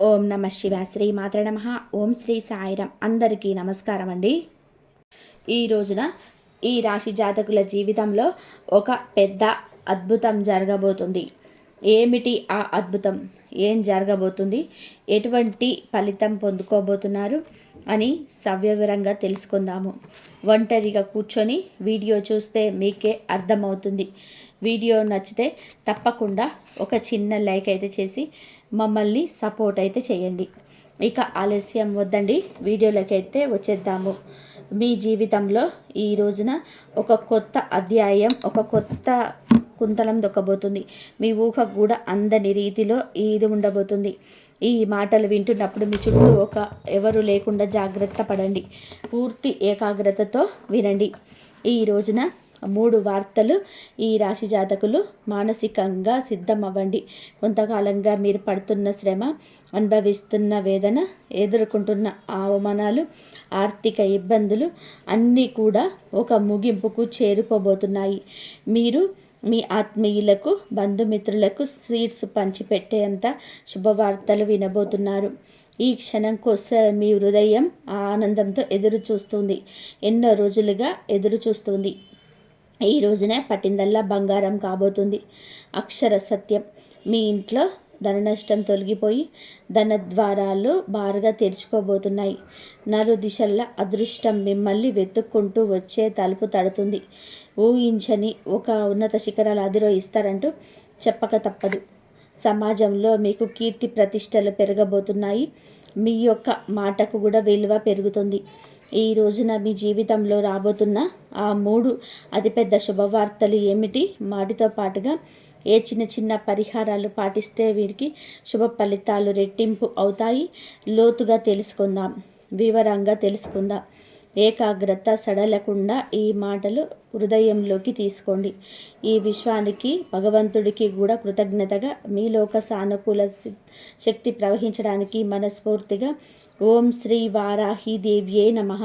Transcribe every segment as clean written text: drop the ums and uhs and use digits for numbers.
ఓం నమ శివ శ్రీ మాత్ర నమ. ఓం శ్రీ సాయిరం. అందరికీ నమస్కారం అండి. ఈ రోజున ఈ రాశి జాతకుల జీవితంలో ఒక పెద్ద అద్భుతం జరగబోతుంది. ఏమిటి ఆ అద్భుతం? ఏం జరగబోతుంది? ఎటువంటి ఫలితం పొందుకోబోతున్నారు అని సవివరంగా తెలుసుకుందాము. ఒంటరిగా కూర్చొని వీడియో చూస్తే మీకే అర్థమవుతుంది. వీడియో నచ్చితే తప్పకుండా ఒక చిన్న లైక్ అయితే చేసి మమ్మల్ని సపోర్ట్ అయితే చేయండి. ఇక ఆలస్యం వద్దండి, వీడియోలోకి అయితే వచ్చేద్దాము. మీ జీవితంలో ఈ రోజున ఒక కొత్త అధ్యాయం, ఒక కొత్త కుంతలం దొక్కబోతుంది. మీ ఊహకు కూడా అందని రీతిలో ఇది ఉండబోతుంది. ఈ మాటలు వింటున్నప్పుడు మీ చుట్టూ ఎవరు లేకుండా జాగ్రత్త పడండి. పూర్తి ఏకాగ్రతతో వినండి. ఈ రోజున 3 వార్తలు ఈ రాశి జాతకులు మానసికంగా సిద్ధమవ్వండి. కొంతకాలంగా మీరు పడుతున్న శ్రమ, అనుభవిస్తున్న వేదన, ఎదుర్కొంటున్న అవమానాలు, ఆర్థిక ఇబ్బందులు అన్నీ కూడా ఒక ముగింపుకు చేరుకోబోతున్నాయి. మీరు మీ ఆత్మీయులకు, బంధుమిత్రులకు స్వీట్స్ పంచిపెట్టేంత శుభవార్తలు వినబోతున్నారు. ఈ క్షణం కోసం మీ హృదయం ఆనందంతో ఎదురు చూస్తుంది. ఎన్నో రోజులుగా ఎదురు చూస్తుంది. ఈ రోజునే పట్టిందల్లా బంగారం కాబోతుంది. అక్షర సత్యం. మీ ఇంట్లో ధన నష్టం తొలగిపోయి ధన ద్వారాలు బారుగా తెరుచుకోబోతున్నాయి. నలు దిశల్లా అదృష్టం మిమ్మల్ని వెతుక్కుంటూ వచ్చే తలుపు తడుతుంది. ఊహించని ఒక ఉన్నత శిఖరాలు అధిరోహిస్తారంటూ చెప్పక తప్పదు. సమాజంలో మీకు కీర్తి ప్రతిష్టలు పెరగబోతున్నాయి. మీ యొక్క మాటకు కూడా విలువ పెరుగుతుంది. ఈ రోజున మీ జీవితంలో రాబోతున్న ఆ 3 అతిపెద్ద శుభవార్తలు ఏమిటి? వాటితో పాటుగా ఏ చిన్న చిన్న పరిహారాలు పాటిస్తే వీరికి శుభ ఫలితాలు రెట్టింపు అవుతాయి? లోతుగా తెలుసుకుందాం, వివరంగా తెలుసుకుందాం. ఏకాగ్రత సడలకుండా ఈ మాటలు హృదయంలోకి తీసుకోండి. ఈ విశ్వానికి, భగవంతుడికి కూడా కృతజ్ఞతగా మీలోక సానుకూల శక్తి ప్రవహించడానికి మనస్ఫూర్తిగా ఓం శ్రీ వారాహి దేవ్యే నమః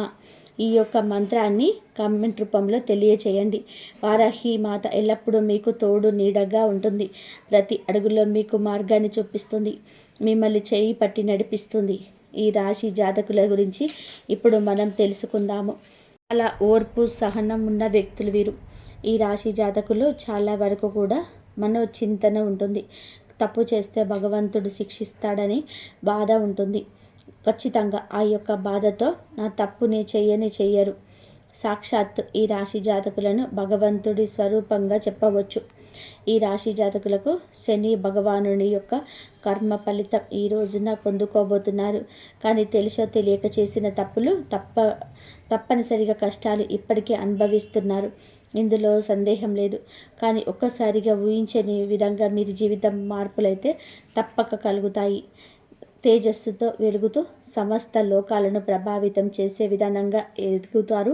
ఈ యొక్క మంత్రాన్ని కామెంట్ రూపంలో తెలియచేయండి. వారాహి మాత ఎల్లప్పుడూ మీకు తోడు నీడగా ఉంటుంది. ప్రతి అడుగులో మీకు మార్గాన్ని చూపిస్తుంది. మిమ్మల్ని చేయి పట్టి నడిపిస్తుంది. ఈ రాశి జాతకుల గురించి ఇప్పుడు మనం తెలుసుకుందాము. చాలా ఓర్పు, సహనం ఉన్న వ్యక్తులు వీరు. ఈ రాశి జాతకులు చాలా వరకు కూడా మనోచింతన ఉంటుంది. తప్పు చేస్తే భగవంతుడు శిక్షిస్తాడని బాధ ఉంటుంది. ఖచ్చితంగా ఆ యొక్క బాధతో నా తప్పుని చెయ్యరు. సాక్షాత్ ఈ రాశి జాతకులను భగవంతుడి స్వరూపంగా చెప్పవచ్చు. ఈ రాశి జాతకులకు శని భగవానుని యొక్క కర్మ ఫలితం ఈ రోజున పొందుకోబోతున్నారు. కానీ తెలిసో తెలియక చేసిన తప్పులు తప్పనిసరిగా కష్టాలు ఇప్పటికే అనుభవిస్తున్నారు. ఇందులో సందేహం లేదు. కానీ ఒక్కసారిగా ఊహించని విధంగా మీరు జీవితం మార్పులైతే తప్పక కలుగుతాయి. తేజస్సుతో వెలుగుతూ సమస్త లోకాలను ప్రభావితం చేసే విధానంగా ఎదుగుతారు.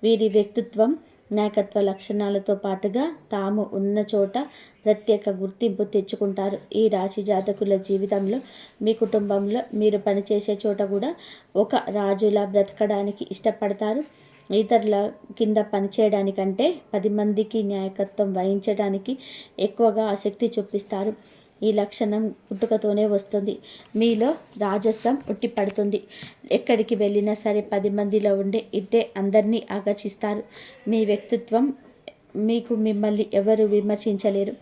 వీరి వ్యక్తిత్వం, నాయకత్వ లక్షణాలతో పాటుగా తాము ఉన్న చోట ప్రత్యేక గుర్తింపు తెచ్చుకుంటారు. ఈ రాశి జాతకుల జీవితంలో, మీ కుటుంబంలో, మీరు పనిచేసే చోట కూడా ఒక రాజులా బ్రతకడానికి ఇష్టపడతారు. ఇతరుల కింద పనిచేయడానికంటే 10 మందికి నాయకత్వం వహించడానికి ఎక్కువగా ఆసక్తి చూపిస్తారు. ఈ లక్షణం పుట్టుకతోనే వస్తుంది. మీలో రాజసం ఉట్టిపడుతుంది. ఎక్కడికి వెళ్ళినా సరే 10 మందిలో ఉండే ఇట్టే అందరినీ ఆకర్షిస్తారు. మీ వ్యక్తిత్వం మిమ్మల్ని ఎవరు విమర్శించలేరు.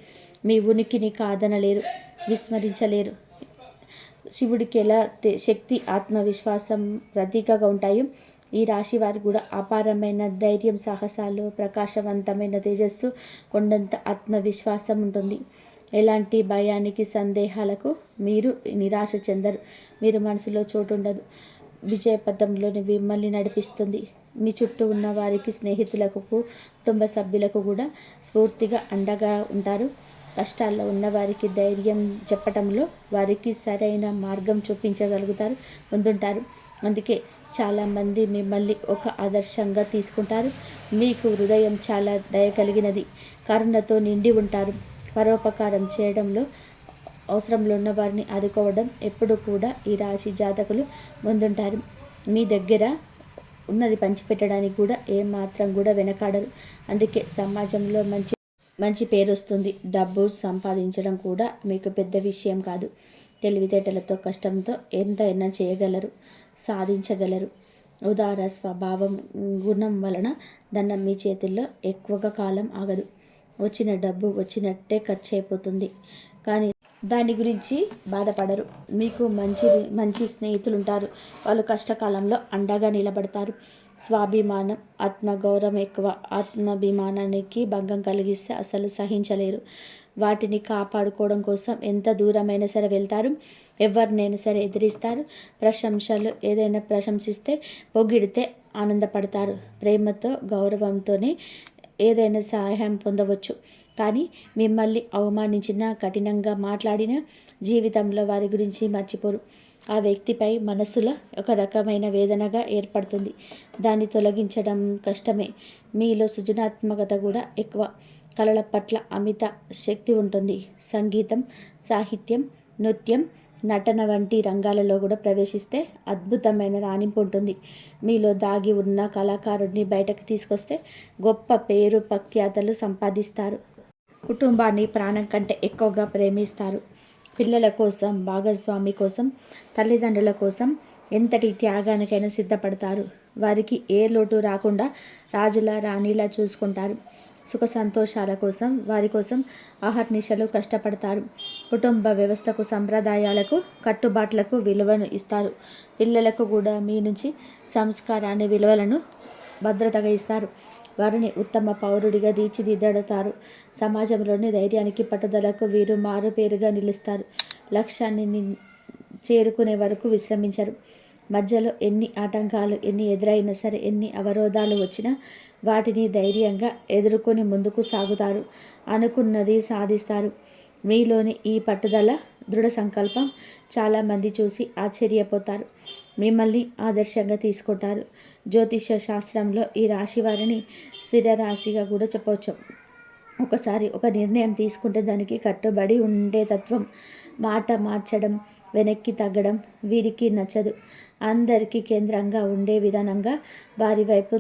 మీ ఉనికిని కాదనలేరు, విస్మరించలేరు. శివుడికి ఎలా శక్తి, ఆత్మవిశ్వాసం ప్రతీకగా ఉంటాయో ఈ రాశి వారికి కూడా అపారమైన ధైర్యం, సాహసాలు, ప్రకాశవంతమైన తేజస్సు, కొండంత ఆత్మవిశ్వాసం ఉంటుంది. ఎలాంటి భయానికి, సందేహాలకు మీరు నిరాశ చెందరు. మీరు మనసులో చోటు ఉండదు. విజయపథంలోని మిమ్మల్ని నడిపిస్తుంది. మీ చుట్టూ ఉన్న వారికి, స్నేహితులకు, కుటుంబ సభ్యులకు కూడా స్ఫూర్తిగా అండగా ఉంటారు. కష్టాల్లో ఉన్న వారికి ధైర్యం చెప్పటంలో వారికి సరైన మార్గం చూపించగలుగుతారు, ముందుంటారు. అందుకే చాలామంది మిమ్మల్ని ఒక ఆదర్శంగా తీసుకుంటారు. మీకు హృదయం చాలా దయ కలిగినది, కరుణతో నిండి ఉంటారు. పరోపకారం చేయడంలో, అవసరంలో ఉన్న వారిని ఆదుకోవడం ఎప్పుడు కూడా ఈ రాశి జాతకులు ముందుంటారు. మీ దగ్గర ఉన్నది పంచిపెట్టడానికి కూడా ఏమాత్రం కూడా వెనకాడరు. అందుకే సమాజంలో మంచి పేరు వస్తుంది. డబ్బు సంపాదించడం కూడా మీకు పెద్ద విషయం కాదు. తెలివితేటలతో కష్టంతో ఎంతైనా చేయగలరు, సాధించగలరు. ఉదార స్వభావం గుణం వలన ధనం మీ చేతుల్లో ఎక్కువగా కాలం ఆగదు. వచ్చిన డబ్బు వచ్చినట్టే ఖర్చు అయిపోతుంది, కానీ దాని గురించి బాధపడరు. మీకు మంచి స్నేహితులు ఉంటారు. వాళ్ళు కష్టకాలంలో అండగా నిలబడతారు. స్వాభిమానం, ఆత్మగౌరవం ఎక్కువ. ఆత్మాభిమానానికి భంగం కలిగిస్తే అసలు సహించలేరు. వాటిని కాపాడుకోవడం కోసం ఎంత దూరమైనా సరే వెళ్తారు. ఎవరినైనా సరే ఎదిరిస్తారు. ఏదైనా ప్రశంసిస్తే, పొగిడితే ఆనందపడతారు. ప్రేమతో, గౌరవంతోనే ఏదైనా సహాయం పొందవచ్చు. కానీ మిమ్మల్ని అవమానించినా, కఠినంగా మాట్లాడినా జీవితంలో వారి గురించి మర్చిపోరు. ఆ వ్యక్తిపై మనసులో ఒక రకమైన వేదనగా ఏర్పడుతుంది. దాన్ని తొలగించడం కష్టమే. మీలో సృజనాత్మకత కూడా ఎక్కువ. కళల పట్ల అమిత శక్తి ఉంటుంది. సంగీతం, సాహిత్యం, నృత్యం, నటన వంటి రంగాలలో కూడా ప్రవేశిస్తే అద్భుతమైన రాణింపు ఉంటుంది. మీలో దాగి ఉన్న కళాకారుడిని బయటకు తీసుకొస్తే గొప్ప పేరు ప్రఖ్యాతలు సంపాదిస్తారు. కుటుంబాన్ని ప్రాణం కంటే ఎక్కువగా ప్రేమిస్తారు. పిల్లల కోసం, భాగస్వామి కోసం, తల్లిదండ్రుల కోసం ఎంతటి త్యాగానికైనా సిద్ధపడతారు. వారికి ఏ లోటు రాకుండా రాజుల రాణిలా చూసుకుంటారు. సుఖ సంతోషాల కోసం, వారి కోసం అహర్నిశలు కష్టపడతారు. కుటుంబ వ్యవస్థకు, సంప్రదాయాలకు, కట్టుబాట్లకు విలువను ఇస్తారు. పిల్లలకు కూడా మీ నుంచి సంస్కారాన్ని, విలువలను భద్రతగా ఇస్తారు. వారిని ఉత్తమ పౌరుడిగా తీర్చిదిద్దడతారు. సమాజంలోని ధైర్యానికి, పట్టుదలకు వీరు మారు పేరుగా నిలుస్తారు. లక్ష్యాన్ని చేరుకునే వరకు విశ్రమించరు. మధ్యలో ఎన్ని ఆటంకాలు ఎదురైనా సరే, ఎన్ని అవరోధాలు వచ్చినా వాటిని ధైర్యంగా ఎదుర్కొని ముందుకు సాగుతారు. అనుకున్నది సాధిస్తారు. మీలోని ఈ పట్టుదల, దృఢ సంకల్పం చాలామంది చూసి ఆశ్చర్యపోతారు. మిమ్మల్ని ఆదర్శంగా తీసుకుంటారు. జ్యోతిష శాస్త్రంలో ఈ రాశి వారిని స్థిర రాశిగా కూడా చెప్పవచ్చు. ఒకసారి ఒక నిర్ణయం తీసుకుంటే దానికి కట్టుబడి ఉండే తత్వం. మాట మార్చడం, వెనక్కి తగ్గడం వీరికి నచ్చదు. అందరికీ కేంద్రంగా ఉండే విధానంగా వారి వైపు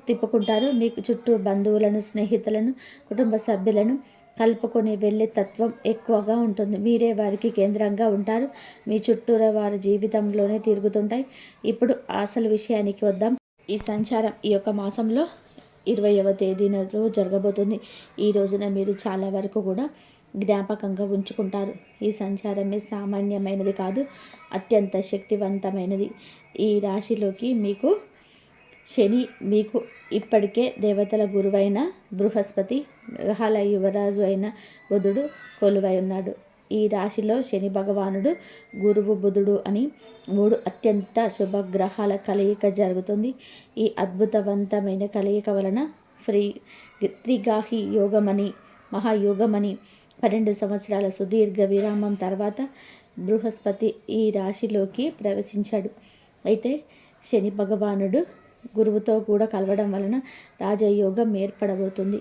తిప్పుకుంటారు. మీకు చుట్టూ బంధువులను, స్నేహితులను, కుటుంబ సభ్యులను కలుపుకొని వెళ్ళే తత్వం ఎక్కువగా ఉంటుంది. మీరే వారికి కేంద్రంగా ఉంటారు. మీ చుట్టూరా వారి జీవితంలోనే తిరుగుతుంటాయి. ఇప్పుడు అసలు విషయానికి వద్దాం. ఈ సంచారం ఈ యొక్క మాసంలో 20వ తేదీనలో జరగబోతుంది. ఈ రోజున మీరు చాలా వరకు కూడా జ్ఞాపకంగా ఉంచుకుంటారు. ఈ సంచారమే సామాన్యమైనది కాదు, అత్యంత శక్తివంతమైనది. ఈ రాశిలోకి శని మీకు ఇప్పటికే దేవతల గురువైన బృహస్పతి, గ్రహాల యువరాజు అయిన బుధుడు కొలువై ఉన్నాడు. ఈ రాశిలో శని భగవానుడు, గురువు, బుధుడు అని 3 అత్యంత శుభగ్రహాల కలయిక జరుగుతుంది. ఈ అద్భుతవంతమైన కలయిక వలన త్రిగాహి యోగమని, మహాయోగమని 12 సంవత్సరాల సుదీర్ఘ విరామం తర్వాత బృహస్పతి ఈ రాశిలోకి ప్రవేశించాడు. అయితే శని భగవానుడు గురువుతో కూడా కలవడం వలన రాజయోగం ఏర్పడబోతుంది.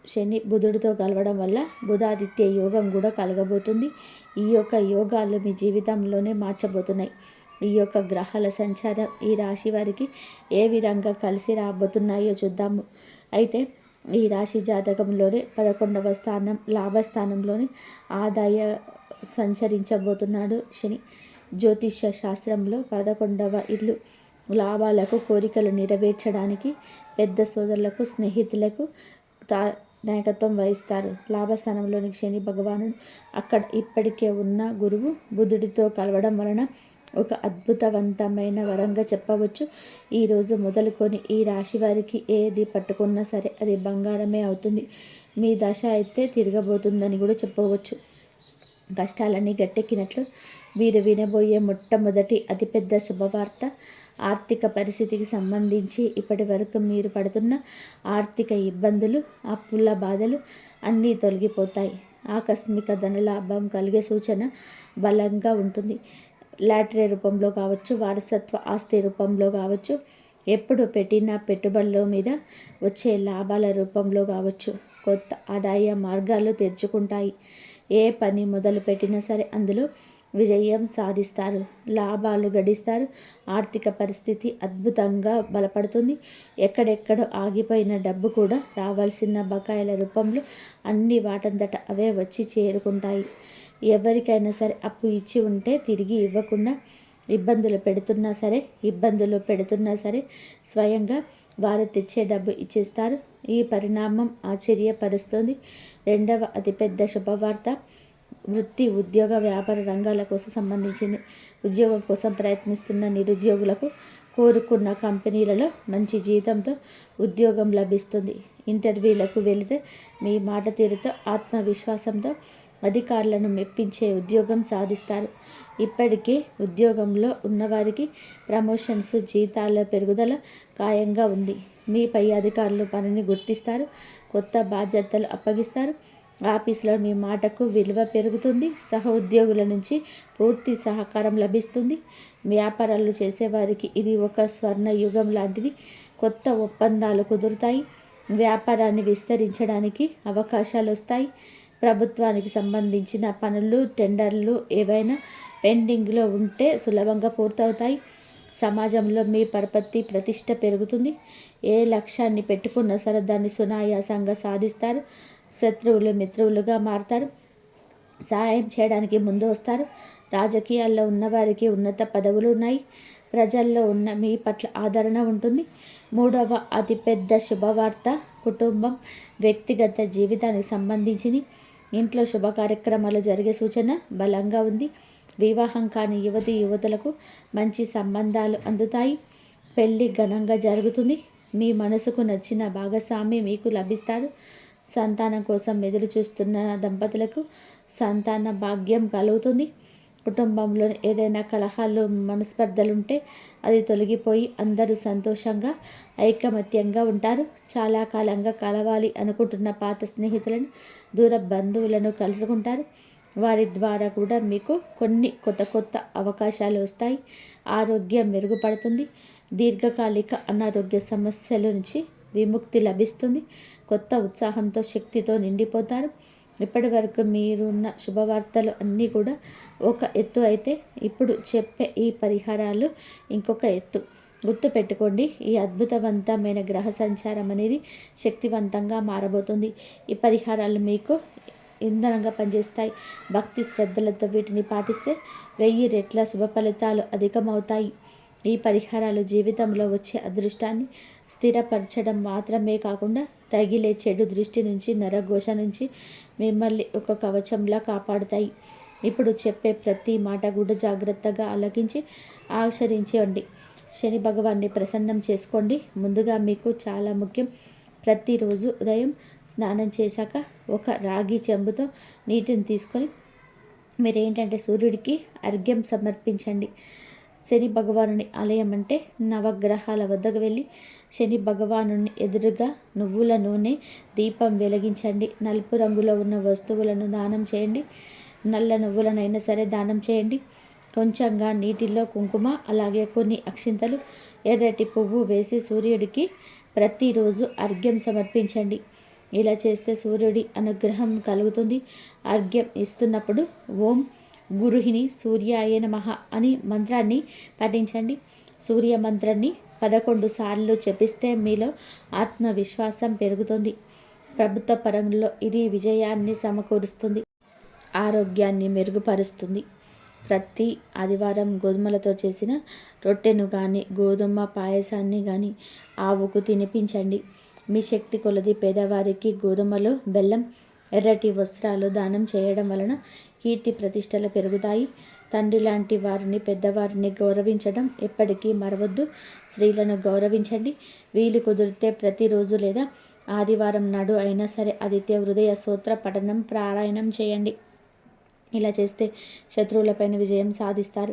శని బుధుడితో కలవడం వల్ల బుధాదిత్య యోగం కూడా కలగబోతుంది. ఈ యొక్క యోగాలు మీ జీవితంలోనే మార్చబోతున్నాయి. ఈ యొక్క గ్రహాల సంచారం ఈ రాశి వారికి ఏ విధంగా కలిసి రాబోతున్నాయో చూద్దాము. అయితే ఈ రాశి జాతకంలోనే 11వ స్థానం, లాభస్థానంలోని ఆదాయ సంచరించబోతున్నాడు శని. జ్యోతిష్య శాస్త్రంలో 11వ ఇల్లు లాభాలకు, కోరికలు నెరవేర్చడానికి పెద్ద సోదరులకు, స్నేహితులకు నాయకత్వం వహిస్తారు. లాభస్థానంలోని శని భగవానుడు అక్కడ ఇప్పటికే ఉన్న గురువు బుధుడితో కలవడం వలన ఒక అద్భుతవంతమైన వరంగా చెప్పవచ్చు. ఈరోజు మొదలుకొని ఈ రాశి వారికి ఏది పట్టుకున్నా సరే అది బంగారమే అవుతుంది. మీ దశ అయితే తిరగబోతుందని కూడా చెప్పవచ్చు. కష్టాలన్నీ గట్టెక్కినట్లు మీరు వినబోయే మొట్టమొదటి అతిపెద్ద శుభవార్త, ఆర్థిక పరిస్థితికి సంబంధించి ఇప్పటి వరకు మీరు పడుతున్న ఆర్థిక ఇబ్బందులు, అప్పుల బాధలు అన్నీ తొలగిపోతాయి. ఆకస్మిక ధనలాభం కలిగే సూచన బలంగా ఉంటుంది. లాటరీ రూపంలో కావచ్చు, వారసత్వ ఆస్తి రూపంలో కావచ్చు, ఎప్పుడు పెట్టిన పెట్టుబడుల మీద వచ్చే లాభాల రూపంలో కావచ్చు, కొత్త ఆదాయ మార్గాలు తెరుచుకుంటాయి. ఏ పని మొదలు పెట్టినా సరే అందులో విజయం సాధిస్తారు, లాభాలు గడిస్తారు. ఆర్థిక పరిస్థితి అద్భుతంగా బలపడుతుంది. ఎక్కడెక్కడో ఆగిపోయిన డబ్బు కూడా రావాల్సిన బకాయిల రూపంలో అన్ని వాటంతట అవే వచ్చి చేరుకుంటాయి. ఎవరికైనా సరే అప్పు ఇచ్చి ఉంటే తిరిగి ఇవ్వకుండా ఇబ్బందులు పెడుతున్నా సరే స్వయంగా వారు తెచ్చే డబ్బు ఇచ్చేస్తారు. ఈ పరిణామం ఆశ్చర్యపరుస్తుంది. రెండవ అతిపెద్ద శుభవార్త వృత్తి, ఉద్యోగ, వ్యాపార రంగాల కోసం సంబంధించింది. ఉద్యోగం కోసం ప్రయత్నిస్తున్న నిరుద్యోగులకు కోరుకున్న కంపెనీలలో మంచి జీతంతో ఉద్యోగం లభిస్తుంది. ఇంటర్వ్యూలకు వెళితే మీ మాట తీరుతో, ఆత్మవిశ్వాసంతో అధికారులను మెప్పించే ఉద్యోగం సాధిస్తారు. ఇప్పటికే ఉద్యోగంలో ఉన్నవారికి ప్రమోషన్స్, జీతాల పెరుగుదల ఖాయంగా ఉంది. మీ పై అధికారులు పనిని గుర్తిస్తారు, కొత్త బాధ్యతలు అప్పగిస్తారు. ఆఫీసులో మీ మాటకు విలువ పెరుగుతుంది. సహ ఉద్యోగుల నుంచి పూర్తి సహకారం లభిస్తుంది. వ్యాపారాలు చేసేవారికి ఇది ఒక స్వర్ణ యుగం లాంటిది. కొత్త ఒప్పందాలు కుదురుతాయి. వ్యాపారాన్ని విస్తరించడానికి అవకాశాలు వస్తాయి. ప్రభుత్వానికి సంబంధించిన పనులు, టెండర్లు ఏవైనా పెండింగ్లో ఉంటే సులభంగా పూర్తవుతాయి. సమాజంలో మీ పరపతి, ప్రతిష్ట పెరుగుతుంది. ఏ లక్ష్యాన్ని పెట్టుకున్నా సరే దాన్ని సునాయాసంగా సాధిస్తారు. శత్రువులు మిత్రులుగా మారతారు. సహాయం చేయడానికి ముందు వస్తారు. రాజకీయాల్లో ఉన్నవారికి ఉన్నత పదవులు ఉన్నాయి. ప్రజల్లో ఉన్న మీ పట్ల ఆదరణ ఉంటుంది. మూడవ అతిపెద్ద శుభవార్త కుటుంబం, వ్యక్తిగత జీవితానికి సంబంధించింది. ఇంట్లో శుభ కార్యక్రమాలు జరిగే సూచన బలంగా ఉంది. వివాహం కాని యువతులకు మంచి సంబంధాలు అందుతాయి. పెళ్ళి ఘనంగా జరుగుతుంది. మీ మనసుకు నచ్చిన భాగస్వామి మీకు లభిస్తాడు. సంతానం కోసం ఎదురు చూస్తున్న దంపతులకు సంతాన భాగ్యం కలుగుతుంది. కుటుంబంలో ఏదైనా కలహాలు, మనస్పర్ధలుంటే అది తొలగిపోయి అందరూ సంతోషంగా, ఐకమత్యంగా ఉంటారు. చాలా కాలంగా కలవాలి అనుకుంటున్న పాత స్నేహితులను, దూర బంధువులను కలుసుకుంటారు. వారి ద్వారా కూడా మీకు కొన్ని కొత్త అవకాశాలు వస్తాయి. ఆరోగ్యం మెరుగుపడుతుంది. దీర్ఘకాలిక అనారోగ్య సమస్యల నుంచి విముక్తి లభిస్తుంది. కొత్త ఉత్సాహంతో, శక్తితో నిండిపోతారు. ఇప్పటి వరకు మీరున్న శుభవార్తలు అన్నీ కూడా ఒక ఎత్తు అయితే, ఇప్పుడు చెప్పే ఈ పరిహారాలు ఇంకొక ఎత్తు. గుర్తుపెట్టుకోండి, ఈ అద్భుతవంతమైన గ్రహ సంచారం అనేది శక్తివంతంగా మారబోతుంది. ఈ పరిహారాలు మీకు ఇంధనంగా పనిచేస్తాయి. భక్తి శ్రద్ధలతో వీటిని పాటిస్తే 1000 రెట్ల శుభ ఫలితాలు అధికమవుతాయి. ఈ పరిహారాలు జీవితంలో వచ్చే అదృష్టాన్ని స్థిరపరచడం మాత్రమే కాకుండా తగిలే చెడు దృష్టి నుంచి, నరఘోష నుంచి మిమ్మల్ని ఒక కవచంలా కాపాడుతాయి. ఇప్పుడు చెప్పే ప్రతి మాట కూడా జాగ్రత్తగా ఆలకించి ఆచరించండి. శని భగవాన్ని ప్రసన్నం చేసుకోండి. ముందుగా మీకు చాలా ముఖ్యం, ప్రతిరోజు ఉదయం స్నానం చేశాక ఒక రాగి చెంబుతో నీటిని తీసుకొని మీరేంటంటే సూర్యుడికి అర్ఘ్యం సమర్పించండి. శని భగవానుని ఆలయం అంటే నవగ్రహాల వద్దకు వెళ్ళి శని భగవాను ఎదురుగా నువ్వుల నూనె దీపం వెలిగించండి. నలుపు రంగులో ఉన్న వస్తువులను దానం చేయండి. నల్ల నువ్వులనైనా సరే దానం చేయండి. కొంచెంగా నీటిలో కుంకుమ, అలాగే కొన్ని అక్షింతలు, ఎర్రటి పువ్వు వేసి సూర్యుడికి ప్రతిరోజు అర్ఘ్యం సమర్పించండి. ఇలా చేస్తే సూర్యుడి అనుగ్రహం కలుగుతుంది. అర్ఘ్యం ఇస్తున్నప్పుడు ఓం గురుహిని సూర్యాయ నమః అని మంత్రాన్ని పఠించండి. సూర్య మంత్రాన్ని 11 సార్లు జపిస్తే మీలో ఆత్మవిశ్వాసం పెరుగుతుంది. ప్రభుత్వ పరంలో ఇది విజయాన్ని సమకూరుస్తుంది, ఆరోగ్యాన్ని మెరుగుపరుస్తుంది. ప్రతి ఆదివారం గోధుమలతో చేసిన రొట్టెను కానీ, గోధుమ పాయసాన్ని కానీ ఆవుకు తినిపించండి. మీ శక్తి కొలది పేదవారికి గోధుమలు, బెల్లం, ఎర్రటి వస్త్రాలు దానం చేయడం వలన కీర్తి ప్రతిష్టలు పెరుగుతాయి. తండ్రి లాంటి వారిని, పెద్దవారిని గౌరవించడం ఎప్పటికీ మరవద్దు. స్త్రీలను గౌరవించండి. వీలు కుదిరితే ప్రతిరోజు లేదా ఆదివారం నాడు అయినా సరే ఆదిత్య హృదయ స్తోత్ర పఠనం, పారాయణం చేయండి. ఇలా చేస్తే శత్రువులపైన విజయం సాధిస్తారు.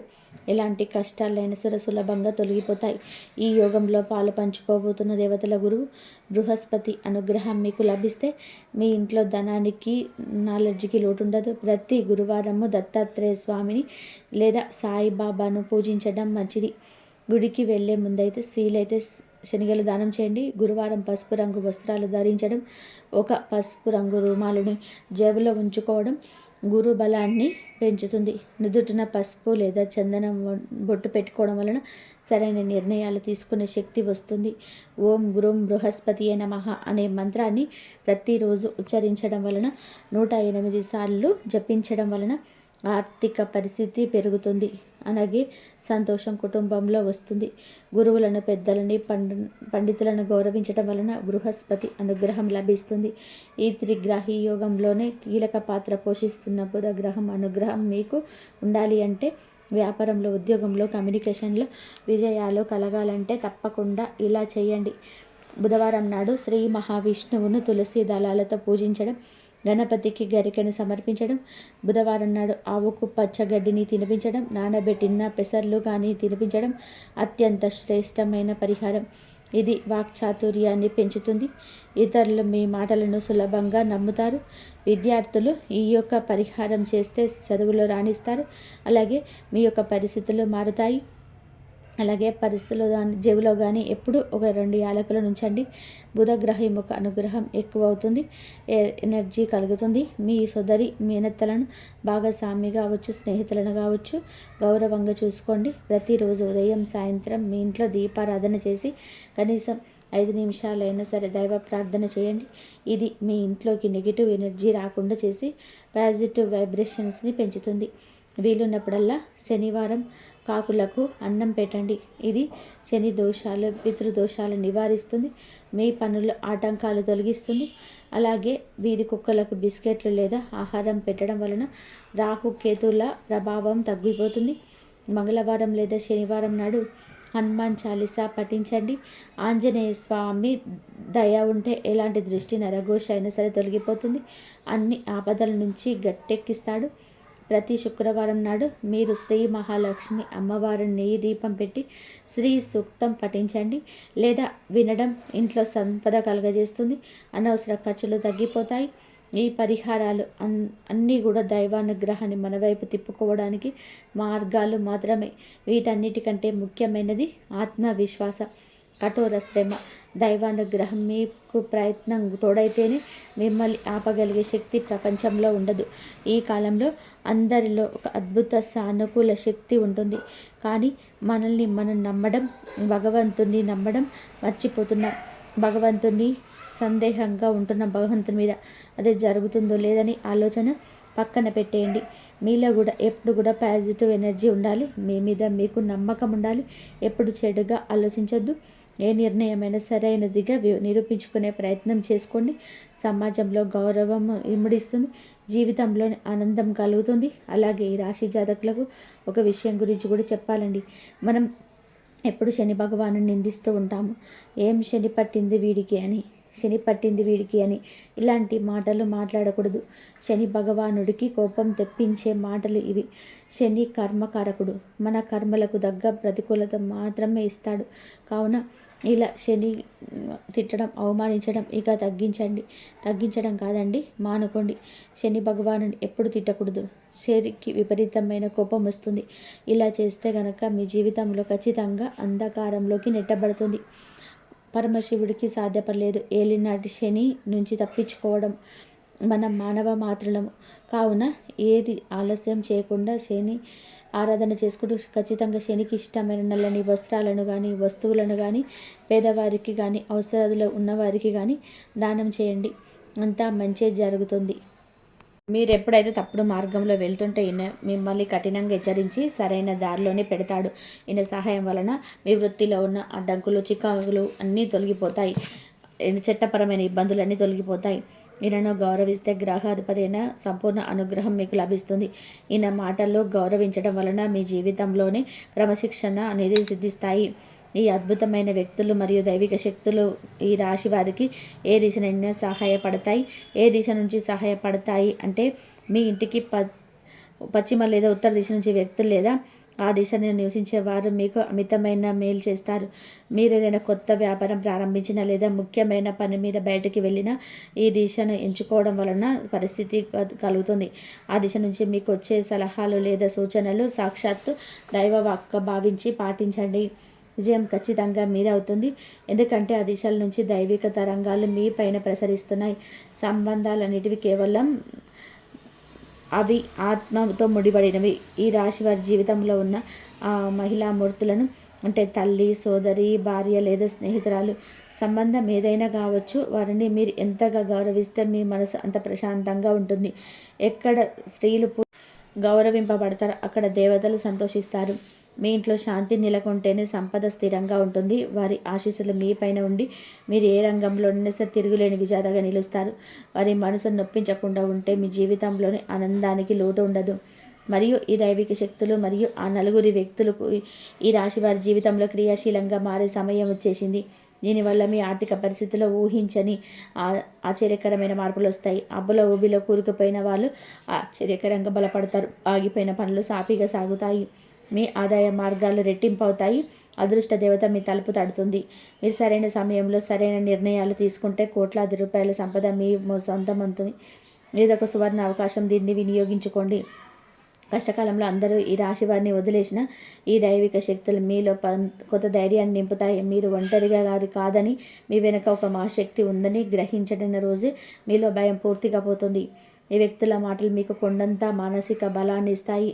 ఎలాంటి కష్టాలైనా సరే సులభంగా తొలగిపోతాయి. ఈ యోగంలో పాలు పంచుకోబోతున్న దేవతల గురువు బృహస్పతి అనుగ్రహం మీకు లభిస్తే మీ ఇంట్లో ధనానికి, నాలెడ్జ్కి లోటు ఉండదు. ప్రతి గురువారము దత్తాత్రేయ స్వామిని లేదా సాయిబాబాను పూజించడం మంచిది. గుడికి వెళ్ళే ముందైతే వీలైతే శనగలు దానం చేయండి. గురువారం పసుపు రంగు వస్త్రాలు ధరించడం, ఒక పసుపు రంగు రుమాలుని జేబులో ఉంచుకోవడం, గురు బలాన్ని పెంచుతుంది. నుదుటిన పసుపు లేదా చందనం బొట్టు పెట్టుకోవడం వలన సరైన నిర్ణయాలు తీసుకునే శక్తి వస్తుంది. ఓం గురుం బృహస్పతి నమః అనే మంత్రాన్ని ప్రతిరోజు ఉచ్చరించడం వలన 108 సార్లు జపించడం వలన ఆర్థిక పరిస్థితి పెరుగుతుంది. అలాగే సంతోషం కుటుంబంలో వస్తుంది. గురువులను, పెద్దలని, పండితులను గౌరవించడం వలన బృహస్పతి అనుగ్రహం లభిస్తుంది. ఈ త్రిగ్రహి యోగంలోనే కీలక పాత్ర పోషిస్తున్న బుధ గ్రహం అనుగ్రహం మీకు ఉండాలి అంటే, వ్యాపారంలో, ఉద్యోగంలో, కమ్యూనికేషన్లో విజయాలు కలగాలంటే తప్పకుండా ఇలా చేయండి. బుధవారం నాడు శ్రీ మహావిష్ణువును తులసి దళాలతో పూజించడం, గణపతికి గరికెను సమర్పించడం, బుధవారం నాడు ఆవుకు పచ్చగడ్డిని తినిపించడం, నానబెట్టిన పెసర్లు కానీ తినిపించడం అత్యంత శ్రేష్టమైన పరిహారం. ఇది వాక్చాతుర్యాన్ని పెంచుతుంది. ఇతరులు మీ మాటలను సులభంగా నమ్ముతారు. విద్యార్థులు ఈ యొక్క పరిహారం చేస్తే చదువులో రాణిస్తారు. అలాగే మీ యొక్క పరిస్థితులు మారుతాయి. అలాగే పరిస్థితుల్లో కానీ జేబులో కానీ ఎప్పుడు ఒక 2 యాలకులు ఉంచండి. బుధగ్రహం యొక్క అనుగ్రహం ఎక్కువ అవుతుంది. ఎనర్జీ కలుగుతుంది. మీ సోదరి మేనత్తలను భాగస్వామి కావచ్చు, స్నేహితులను కావచ్చు గౌరవంగా చూసుకోండి. ప్రతిరోజు ఉదయం, సాయంత్రం మీ ఇంట్లో దీపారాధన చేసి కనీసం 5 నిమిషాలైనా సరే దైవ ప్రార్థన చేయండి. ఇది మీ ఇంట్లోకి నెగిటివ్ ఎనర్జీ రాకుండా చేసి పాజిటివ్ వైబ్రేషన్స్ని పెంచుతుంది. వీలున్నప్పుడల్లా శనివారం కాకులకు అన్నం పెట్టండి. ఇది శని దోషాలు, పితృదోషాలు నివారిస్తుంది. మీ పనుల ఆటంకాలు తొలగిస్తుంది. అలాగే వీధి కుక్కలకు బిస్కెట్లు లేదా ఆహారం పెట్టడం వలన రాహు కేతుల ప్రభావం తగ్గిపోతుంది. మంగళవారం లేదా శనివారం నాడు హనుమాన్ చాలీసా పఠించండి. ఆంజనేయ స్వామి దయ ఉంటే ఎలాంటి దృష్టి నరఘోష అయినా సరే తొలగిపోతుంది. అన్ని ఆపదల నుంచి గట్టెక్కిస్తాడు. ప్రతి శుక్రవారం నాడు మీరు శ్రీ మహాలక్ష్మి అమ్మవారిని నెయ్యి దీపం పెట్టి శ్రీ సూక్తం పఠించండి లేదా వినడం ఇంట్లో సంపద కలుగజేస్తుంది. అనవసర ఖర్చులు తగ్గిపోతాయి. ఈ పరిహారాలు అన్నీ కూడా దైవానుగ్రహాన్ని మన వైపు తిప్పుకోవడానికి మార్గాలు మాత్రమే. వీటన్నిటికంటే ముఖ్యమైనది ఆత్మవిశ్వాసం, కఠోర శ్రమ, దైవానుగ్రహం. మీకు ప్రయత్నం తోడైతేనే మిమ్మల్ని ఆపగలిగే శక్తి ప్రపంచంలో ఉండదు. ఈ కాలంలో అందరిలో ఒక అద్భుత సానుకూల శక్తి ఉంటుంది. కానీ మనల్ని మనం నమ్మడం, భగవంతుని నమ్మడం మర్చిపోతున్నాం. భగవంతుని సందేహంగా ఉంటున్న భగవంతుని మీద అదే జరుగుతుందో లేదని ఆలోచన పక్కన పెట్టేయండి. మీలో కూడా ఎప్పుడు కూడా పాజిటివ్ ఎనర్జీ ఉండాలి. మీ మీద మీకు నమ్మకం ఉండాలి. ఎప్పుడు చెడుగా ఆలోచించొద్దు. ఏ నిర్ణయమైనా సరైనదిగా నిరూపించుకునే ప్రయత్నం చేసుకోండి. సమాజంలో గౌరవం ఇముడిస్తుంది. జీవితంలో ఆనందం కలుగుతుంది. అలాగే ఈ రాశి జాతకులకు ఒక విషయం గురించి కూడా చెప్పాలండి. మనం ఎప్పుడు శని భగవాను నిందిస్తూ ఉంటాము. ఏం శని పట్టింది వీడికి అని, శని పట్టింది వీడికి అని ఇలాంటి మాటలు మాట్లాడకూడదు. శని భగవానుడికి కోపం తెప్పించే మాటలు ఇవి. శని కర్మకారకుడు. మన కర్మలకు తగ్గ ప్రతికూలత మాత్రమే ఇస్తాడు. కావున ఇలా శని తిట్టడం, అవమానించడం ఇక తగ్గించడం కాదండి, మానుకోండి. శని భగవాను ఎప్పుడు తిట్టకూడదు. శనికి విపరీతమైన కోపం వస్తుంది. ఇలా చేస్తే కనుక మీ జీవితంలో ఖచ్చితంగా అంధకారంలోకి నెట్టబడుతుంది. పరమశివుడికి సాధ్యపడలేదు ఏలినాటి శని నుంచి తప్పించుకోవడం. మనం మానవ మాత్రులము. కావున ఏది ఆలస్యం చేయకుండా శని ఆరాధన చేసుకుంటూ ఖచ్చితంగా శనికి ఇష్టమైన నల్లని వస్త్రాలను కానీ, వస్తువులను కానీ, పేదవారికి కానీ, అవసరాలు ఉన్నవారికి కానీ దానం చేయండి. అంతా మంచి జరుగుతుంది. మీరు ఎప్పుడైతే తప్పుడు మార్గంలో వెళ్తుంటే ఈయన మిమ్మల్ని కఠినంగా హెచ్చరించి సరైన దారిలోనే పెడతాడు. ఈయన సహాయం వలన మీ వృత్తిలో ఉన్న అడ్డంకులు, చికాకులు అన్నీ తొలగిపోతాయి. చట్టపరమైన ఇబ్బందులన్నీ తొలగిపోతాయి. ఈయనను గౌరవిస్తే గ్రహాధిపతి అయిన సంపూర్ణ అనుగ్రహం మీకు లభిస్తుంది. ఈయన మాటల్లో గౌరవించడం వలన మీ జీవితంలోనే క్రమశిక్షణ అనేది సిద్ధిస్తాయి. ఈ అద్భుతమైన వ్యక్తులు మరియు దైవిక శక్తులు ఈ రాశి వారికి ఏ దిశనైనా సహాయపడతాయి. ఏ దిశ నుంచి సహాయపడతాయి అంటే, మీ ఇంటికి పశ్చిమ లేదా ఉత్తర దిశ నుంచి వ్యక్తులు లేదా ఆ దిశను నివసించేవారు మీకు అమితమైన మేలు చేస్తారు. మీరు ఏదైనా కొత్త వ్యాపారం ప్రారంభించినా లేదా ముఖ్యమైన పని మీద బయటకు వెళ్ళినా ఈ దిశను ఎంచుకోవడం వలన పరిస్థితి కలుగుతుంది. ఆ దిశ నుంచి మీకు వచ్చే సలహాలు లేదా సూచనలు సాక్షాత్తు దైవవాక్గా భావించి పాటించండి. విజయం ఖచ్చితంగా మీదే అవుతుంది. ఎందుకంటే ఆ దిశల నుంచి దైవిక తరంగాలు మీ పైన ప్రసరిస్తున్నాయి. సంబంధాలన్నిటివి కేవలం అవి ఆత్మతో ముడిపడినవి. ఈ రాశి వారి జీవితంలో ఉన్న ఆ మహిళా మూర్తులను, అంటే తల్లి, సోదరి, భార్య లేదా స్నేహితురాలు సంబంధం ఏదైనా కావచ్చు, వారిని మీరు ఎంతగా గౌరవిస్తే మీ మనసు అంత ప్రశాంతంగా ఉంటుంది. ఎక్కడ స్త్రీలు గౌరవింపబడతారో అక్కడ దేవతలు సంతోషిస్తారు. మీ ఇంట్లో శాంతి నెలకొంటేనే సంపద స్థిరంగా ఉంటుంది. వారి ఆశీస్సులు మీ పైన ఉండి మీరు ఏ రంగంలోనైనా సరే తిరుగులేని విజేతగా నిలుస్తారు. వారి మనసును నొప్పించకుండా ఉంటే మీ జీవితంలోని ఆనందానికి లోటు ఉండదు. మరియు ఈ దైవిక శక్తులు మరియు ఆ నలుగురి వ్యక్తులకు ఈ రాశి వారి జీవితంలో క్రియాశీలంగా మారే సమయం వచ్చేసింది. దీనివల్ల మీ ఆర్థిక పరిస్థితిలో ఊహించని ఆశ్చర్యకరమైన మార్పులు వస్తాయి. అబ్బులో ఊబిలో కూరుకుపోయిన వాళ్ళు ఆశ్చర్యకరంగా బలపడతారు. ఆగిపోయిన పనులు సాఫీగా సాగుతాయి. మీ ఆదాయ మార్గాలు రెట్టింపు అవుతాయి. అదృష్ట దేవత మీ తలుపు తడుతుంది. మీరు సరైన సమయంలో సరైన నిర్ణయాలు తీసుకుంటే కోట్లాది రూపాయల సంపద మీ సొంతమవుతుంది. ఇదొక సువర్ణ అవకాశం, దీన్ని వినియోగించుకోండి. కష్టకాలంలో అందరూ ఈ రాశి వారిని వదిలేసిన ఈ దైవిక శక్తులు మీలో కొత్త ధైర్యాన్ని నింపుతాయి. మీరు ఒంటరిగా గారు కాదని, మీ వెనుక ఒక మహాశక్తి ఉందని గ్రహించడిన రోజే మీలో భయం పూర్తిగా పోతుంది. ఈ వ్యక్తుల మాటలు మీకు కొండంత మానసిక బలాన్ని ఇస్తాయి.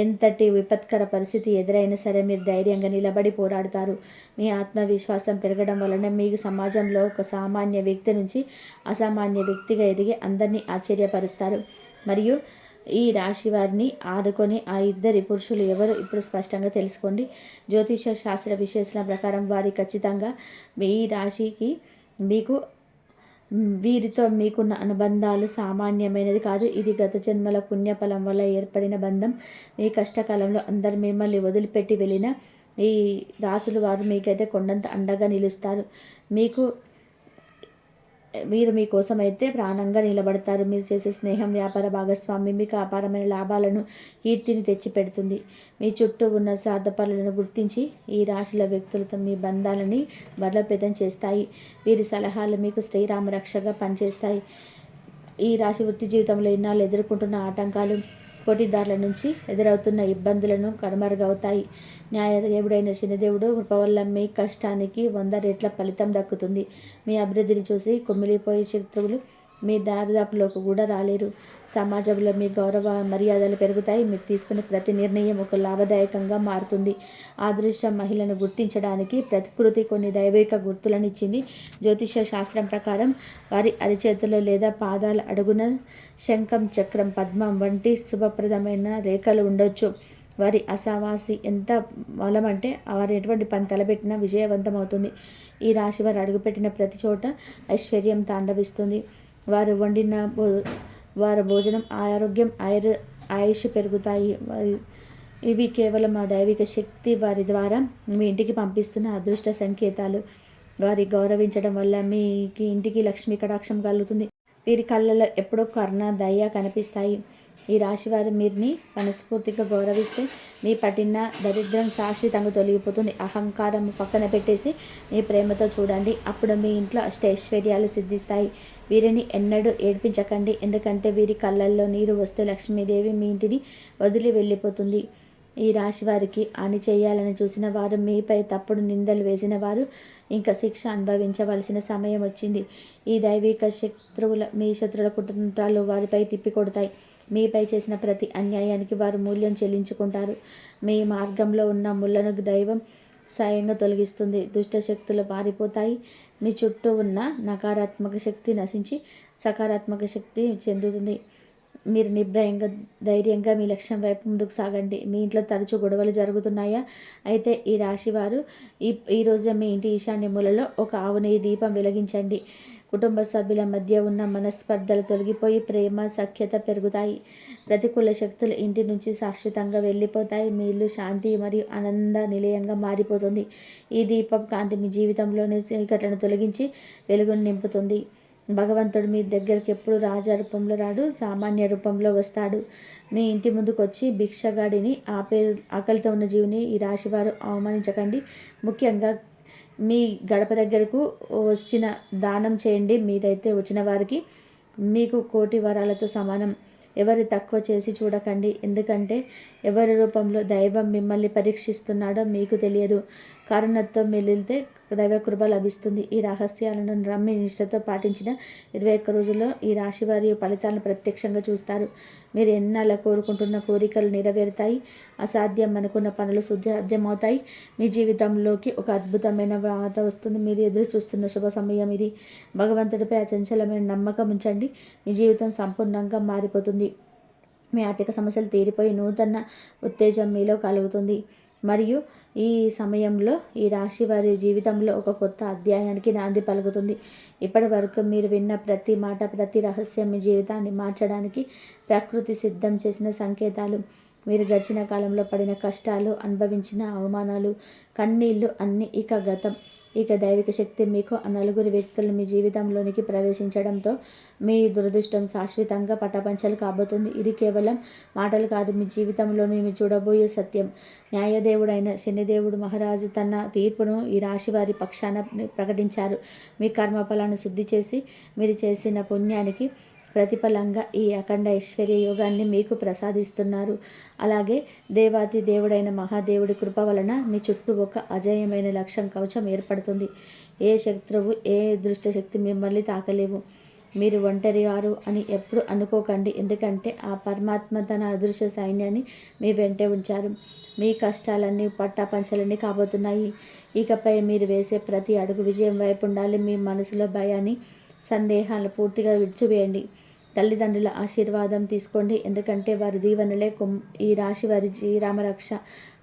ఎంతటి విపత్కర పరిస్థితి ఎదురైనా సరే మీరు ధైర్యంగా నిలబడి పోరాడతారు. మీ ఆత్మవిశ్వాసం పెరగడం వలన మీకు సమాజంలో ఒక సామాన్య వ్యక్తి నుంచి అసామాన్య వ్యక్తిగా ఎదిగి అందరినీ ఆశ్చర్యపరుస్తారు. మరియు ఈ రాశి వారిని ఆదుకొని ఆ ఇద్దరి పురుషులు ఎవరు ఇప్పుడు స్పష్టంగా తెలుసుకోండి. జ్యోతిష శాస్త్ర విశ్లేషణ ప్రకారం వారి ఖచ్చితంగా ఈ రాశికి వీరితో మీకున్న అనుబంధాలు సామాన్యమైనది కాదు. ఇది గత జన్మల పుణ్యఫలం వల్ల ఏర్పడిన బంధం. మీ కష్టకాలంలో అందరు మిమ్మల్ని వదిలిపెట్టి వెళ్ళిన ఈ రాసులు వారు మీకైతే కొండంత అండగా నిలుస్తారు. మీరు మీకోసం అయితే ప్రాణంగా నిలబడతారు. మీరు చేసే స్నేహం, వ్యాపార భాగస్వామి మీకు అపారమైన లాభాలను, కీర్తిని తెచ్చిపెడుతుంది. మీ చుట్టూ ఉన్న స్వార్థపరులను గుర్తించి ఈ రాశిల వ్యక్తులతో మీ బంధాలని బలోపేతం చేస్తాయి. వీరి సలహాలు మీకు శ్రీరామ రక్షగా పనిచేస్తాయి. ఈ రాశి వృత్తి జీవితంలో ఇన్నాళ్ళు ఎదుర్కొంటున్న ఆటంకాలు, పోటీదారుల నుంచి ఎదురవుతున్న ఇబ్బందులను కనుమరుగవుతాయి. న్యాయదేవుడైన శనిదేవుడు కృప వల్ల మీ కష్టానికి 100 రెట్ల ఫలితం దక్కుతుంది. మీ అభివృద్ధిని చూసి కుమిలిపోయే శత్రువులు మీ దారిదాపులోకి కూడా రాలేరు. సమాజంలో మీ గౌరవ మర్యాదలు పెరుగుతాయి. మీరు తీసుకునే ప్రతి నిర్ణయం ఒక లాభదాయకంగా మారుతుంది. అదృష్ట మహిళను గుర్తించడానికి ప్రకృతి కొన్ని దైవిక గుర్తులను ఇచ్చింది. జ్యోతిష శాస్త్రం ప్రకారం వారి అరిచేతులు లేదా పాదాల అడుగున శంఖం, చక్రం, పద్మం వంటి శుభప్రదమైన రేఖలు ఉండొచ్చు. వారి అసావాసి ఎంత బలమంటే వారు ఎటువంటి పని తలపెట్టినా విజయవంతమవుతుంది. ఈ రాశి వారు అడుగుపెట్టిన ప్రతి చోట ఐశ్వర్యం తాండవిస్తుంది. వారి భోజనం, ఆరోగ్యం, ఆయుష్ పెరుగుతాయి. ఇవి కేవలం ఆ దైవిక శక్తి వారి ద్వారా మీ ఇంటికి పంపిస్తున్న అదృష్ట సంకేతాలు. వారి గౌరవించడం వల్ల మీ ఇంటికి లక్ష్మీ కటాక్షం కలుగుతుంది. వీరి కళ్ళలో ఎప్పుడూ కరుణ, దయ కనిపిస్తాయి. ఈ రాశివారు మీరుని మనస్ఫూర్తిగా గౌరవిస్తే మీ పట్టిన దరిద్రం శాశ్వతంగా తొలగిపోతుంది. అహంకారం పక్కన పెట్టేసి మీ ప్రేమతో చూడండి. అప్పుడు మీ ఇంట్లో అష్టైశ్వర్యాలు సిద్ధిస్తాయి. వీరిని ఎన్నడూ ఏడ్పించకండి, ఎందుకంటే వీరి కళ్ళల్లో నీరు వస్తే లక్ష్మీదేవి మీ ఇంటిని వదిలి వెళ్ళిపోతుంది. ఈ రాశి వారికి హాని చేయాలని చూసిన వారు, మీపై తప్పుడు నిందలు వేసిన వారు ఇంకా శిక్ష అనుభవించవలసిన సమయం వచ్చింది. ఈ దైవిక మీ శత్రువుల కుతంత్రాలు వారిపై తిప్పికొడతాయి. మీపై చేసిన ప్రతి అన్యాయానికి వారు మూల్యం చెల్లించుకుంటారు. మీ మార్గంలో ఉన్న ముళ్ళను దైవం స్వయంగా తొలగిస్తుంది. దుష్ట శక్తులు పారిపోతాయి. మీ చుట్టూ ఉన్న నకారాత్మక శక్తి నశించి సకారాత్మక శక్తి చెందుతుంది. మీరు నిర్భయంగా, ధైర్యంగా మీ లక్ష్యం వైపు ముందుకు సాగండి. మీ ఇంట్లో తరచూ గొడవలు జరుగుతున్నాయా? అయితే ఈ రాశివారు ఈరోజే మీ ఇంటి ఈశాన్య మూలలో ఒక ఆవు నెయ్యి దీపం వెలిగించండి. కుటుంబ సభ్యుల మధ్య ఉన్న మనస్పర్ధలు తొలగిపోయి ప్రేమ, సఖ్యత పెరుగుతాయి. ప్రతికూల శక్తులు ఇంటి నుంచి శాశ్వతంగా వెళ్ళిపోతాయి. మీ ఇల్లు శాంతి మరియు ఆనంద నిలయంగా మారిపోతుంది. ఈ దీపం కాంతి మీ జీవితంలోని చీకట్లను తొలగించి వెలుగును నింపుతుంది. భగవంతుడు మీ దగ్గరికి ఎప్పుడు రాజా రూపంలో రాడు, సామాన్య రూపంలో వస్తాడు. మీ ఇంటి ముందుకు వచ్చి భిక్షగాడిని, ఆకలితో ఉన్న జీవిని ఈ రాశివారు అవమానించకండి. ముఖ్యంగా మీ గడప దగ్గరకు వచ్చిన దానం చేయండి. మీరైతే వచ్చిన వారికి మీకు కోటి వరాలతో సమానం. ఎవరి తక్కువ చేసి చూడకండి, ఎందుకంటే ఎవరి రూపంలో దైవం మిమ్మల్ని పరీక్షిస్తున్నాడో మీకు తెలియదు. కరుణతో మెలితే దైవ కృప లభిస్తుంది. ఈ రహస్యాలను నమ్మి నిష్ఠతో పాటించిన 21 రోజుల్లో ఈ రాశి వారి ఫలితాలను ప్రత్యక్షంగా చూస్తారు. మీరు ఎన్నాళ్ళ కోరుకుంటున్న కోరికలు నెరవేరుతాయి. అసాధ్యం అనుకున్న పనులు సాధ్యమవుతాయి. మీ జీవితంలోకి ఒక అద్భుతమైన వాత వస్తుంది. మీరు ఎదురు చూస్తున్న శుభ సమయం ఇది. భగవంతుడిపై అచంచలమైన నమ్మకం ఉంచండి. మీ జీవితం సంపూర్ణంగా మారిపోతుంది. మీ ఆర్థిక సమస్యలు తీరిపోయి నూతన ఉత్తేజం మీలో కలుగుతుంది. మరియు ఈ సమయంలో ఈ రాశి వారి జీవితంలో ఒక కొత్త అధ్యాయానికి నాంది పలుకుతుంది. ఇప్పటి వరకు మీరు విన్న ప్రతి మాట, ప్రతి రహస్యం మీ జీవితాన్ని మార్చడానికి ప్రకృతి సిద్ధం చేసిన సంకేతాలు. మీరు గడిచిన కాలంలో పడిన కష్టాలు, అనుభవించిన అవమానాలు, కన్నీళ్ళు అన్నీ ఇక గతం. ఇక దైవిక శక్తి మీకు ఆ నలుగురు వ్యక్తులు మీ జీవితంలోనికి ప్రవేశించడంతో మీ దురదృష్టం శాశ్వతంగా పటాపంచలు కాబోతుంది. ఇది కేవలం మాటలు కాదు, మీ జీవితంలోని మీ చూడబోయే సత్యం. న్యాయదేవుడైన శనిదేవుడు మహారాజు తన తీర్పును ఈ రాశి వారి పక్షాన ప్రకటించారు. మీ కర్మఫలాన్ని శుద్ధి చేసి మీరు చేసిన పుణ్యానికి ప్రతిఫలంగా ఈ అఖండ ఐశ్వర్య యోగాన్ని మీకు ప్రసాదిస్తున్నారు. అలాగే దేవాది దేవుడైన మహాదేవుడి కృప వలన మీ చుట్టూ ఒక అజేయమైన లక్ష్యం కవచం ఏర్పడుతుంది. ఏ శత్రువు, ఏ దుష్టశక్తి మిమ్మల్ని తాకలేవు. మీరు ఒంటరిగారు అని ఎప్పుడు అనుకోకండి. ఎందుకంటే ఆ పరమాత్మ తన అదృశ్య సైన్యాన్ని మీ వెంటే ఉంచారు. మీ కష్టాలన్నీ పట్టాపంచలన్నీ కాబోతున్నాయి. ఇకపై మీరు వేసే ప్రతి అడుగు విజయం వైపు ఉండాలి. మీ మనసులో భయాన్ని, సందేహాలను పూర్తిగా విడిచివేయండి. తల్లిదండ్రుల ఆశీర్వాదం తీసుకోండి. ఎందుకంటే వారి దీవెనలే ఈ రాశి వారి శ్రీరామరక్ష.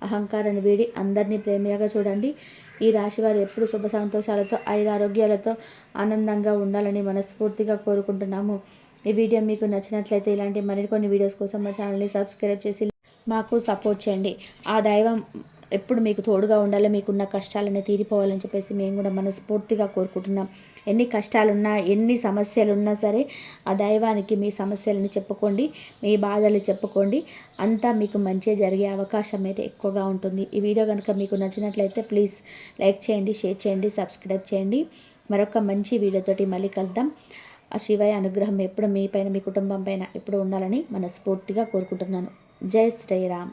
అహంకారాన్ని వీడి అందరినీ ప్రేమగా చూడండి. ఈ రాశి వారు ఎప్పుడు శుభ సంతోషాలతో, ఆరోగ్యాలతో ఆనందంగా ఉండాలని మనస్ఫూర్తిగా కోరుకుంటున్నాము. ఈ వీడియో మీకు నచ్చినట్లయితే ఇలాంటి మరికొన్ని వీడియోస్ కోసం మా ఛానల్ని సబ్స్క్రైబ్ చేసి మాకు సపోర్ట్ చేయండి. ఆ దైవం ఎప్పుడు మీకు తోడుగా ఉండాలి, మీకున్న కష్టాలన్నీ తీరిపోవాలని చెప్పేసి మేము కూడా మనస్ఫూర్తిగా కోరుకుంటున్నాం. ఎన్ని కష్టాలున్నా, ఎన్ని సమస్యలున్నా సరే ఆ దైవానికి మీ సమస్యలను చెప్పుకోండి, మీ బాధలు చెప్పుకోండి. అంతా మీకు మంచి జరిగే అవకాశం అయితే ఎక్కువగా ఉంటుంది. ఈ వీడియో కనుక మీకు నచ్చినట్లయితే ప్లీజ్ లైక్ చేయండి, షేర్ చేయండి, సబ్స్క్రైబ్ చేయండి. మరొక మంచి వీడియోతోటి మళ్ళీ కలుద్దాం. ఆ శివయ్య అనుగ్రహం ఎప్పుడు మీ పైన, మీ కుటుంబం పైన ఎప్పుడు ఉండాలని మనస్ఫూర్తిగా కోరుకుంటున్నాను. జై శ్రీరామ్.